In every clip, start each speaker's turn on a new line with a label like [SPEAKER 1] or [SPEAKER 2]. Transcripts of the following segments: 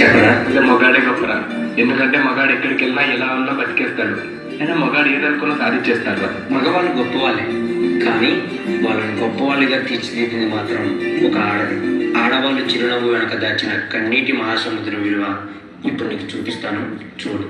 [SPEAKER 1] చెప్పరా ఇక మగాడే గొప్పరా. ఎందుకంటే మగాడు ఎక్కడికి వెళ్ళినా ఎలా ఉన్నా బతికేస్తాడు. అయినా మగాడు ఏదనుకున్నా సాధించేస్తాడు.
[SPEAKER 2] మగవాళ్ళు గొప్పవాళ్ళే, కానీ వాళ్ళని గొప్పవాళ్ళుగా తీర్చిదిద్దింది మాత్రం ఒక ఆడది. ఆడవాళ్ళు చిరునవ్వు వెనక దాచిన కన్నీటి మహాసముద్రం విలువ ఇప్పుడు నీకు చూపిస్తాను, చూడు.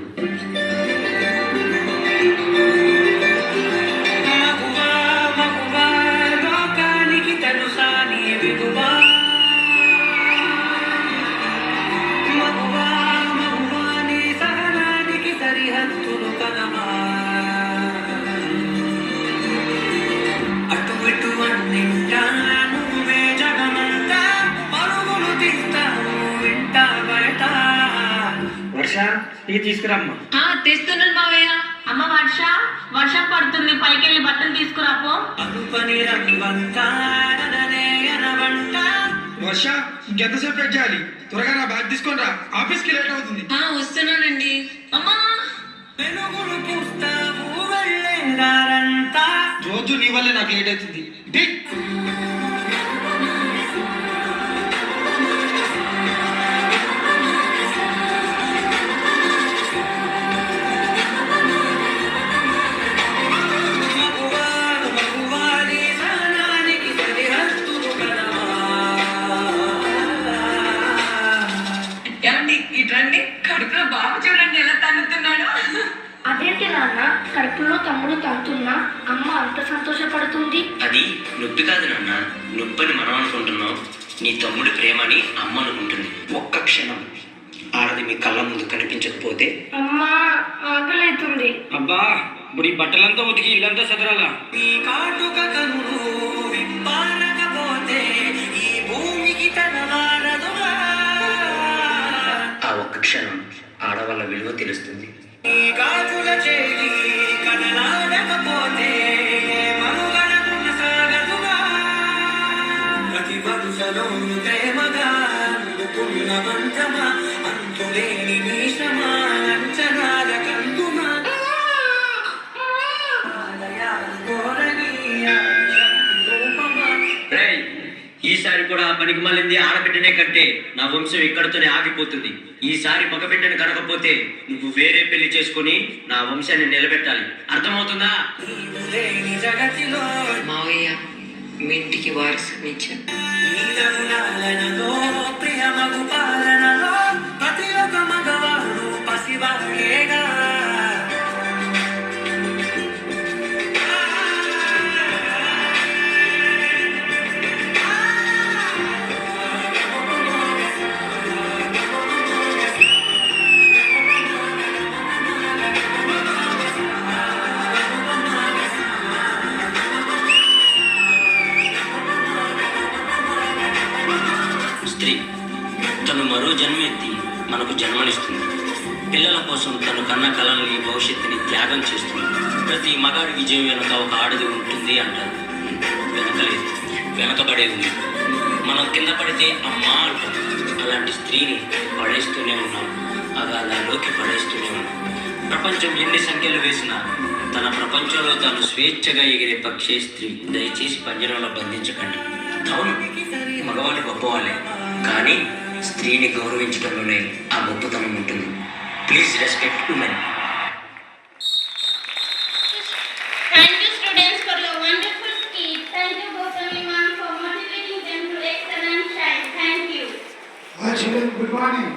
[SPEAKER 2] వర్ష, ఇది తీసుకురామ్మా.
[SPEAKER 3] తెస్తున్నాను మావయ్య. అమ్మ వర్ష, వర్షం పడుతుంది, పైకి వెళ్ళి బట్టలు తీసుకురాపో.
[SPEAKER 4] వర్ష, ఇంకెంతసేపు వెయిట్ చేయాలి? త్వరగా నా బ్యాగ్ తీసుకొని రా, ఆఫీస్కి లేట్ అవుతుంది.
[SPEAKER 3] వస్తున్నానండి. అమ్మా
[SPEAKER 4] రోజు నీ వల్లే నాకు లేట్ అవుతుంది.
[SPEAKER 3] ఇట్రండి, కడుపులో బాబు చూడండి ఎలా తన్నుతున్నాడు.
[SPEAKER 5] అదేంటి నాన్న, కడుపులో తమ్ముడు తంతున్నా అమ్మ అంత సంతోషపడుతుంది?
[SPEAKER 2] అది నొప్పి కాదు నాన్న, నొప్పని మనం అనుకుంటున్నాం. నీ తమ్ముడి ప్రేమని అమ్మ అనుకుంటుంది. ఒక్క క్షణం ఆడది మీ కళ్ళ ముందు కనిపించకపోతే
[SPEAKER 5] అమ్మా ఆకలైతుంది.
[SPEAKER 4] అబ్బా, ఇప్పుడు ఈ బట్టలంతా ఉతికి ఇల్లంతా సదరాలా?
[SPEAKER 2] ఆ ఒక్క క్షణం ఆడవాళ్ళ విలువ తెలుస్తుంది. ఈసారి కూడా పనికి మళ్ళీ ఆడబిడ్డనే కంటే నా వంశం ఇక్కడితోనే ఆగిపోతుంది. ఈసారి మగబిడ్డను కనకపోతే నువ్వు వేరే పెళ్లి చేసుకుని నా వంశాన్ని నిలబెట్టాలి. అర్థమవుతుందా?
[SPEAKER 3] మావయ్య, మీ ఇంటికి వారసునిచ్చా.
[SPEAKER 2] స్త్రీ తను మరో జన్మెత్తి మనకు జన్మనిస్తుంది. పిల్లల కోసం తను కన్న కళల్ని, భవిష్యత్తుని త్యాగం చేస్తుంది. ప్రతి మగాడి విజయం వెనుక ఒక ఆడది ఉంటుంది అంటారు. వెనకలేదు, వెనకబడే ఉంది. మనం కింద పడితే అమ్మా అంటాం. అలాంటి స్త్రీని పడేస్తూనే ఉన్నాం, అగాధాల్లోకి పడేస్తూనే ఉన్నాం. ప్రపంచం ఎన్ని సంఖ్యలు వేసినా తన ప్రపంచంలో తాను స్వేచ్ఛగా ఎగిరే పక్షే స్త్రీ. దయచేసి పంజరంలో బంధించకండి. అవును, మగవాళ్ళు గొప్పవాళ్ళే, కానీ స్త్రీని గౌరవించడంలోనే ఆ గొప్పతనం ఉంటుంది. Please respect women.
[SPEAKER 5] Thank you students for your wonderful speech. Thank you Gautami ma'am for motivating them to excel and shine. Thank you.
[SPEAKER 6] Hi children, good morning.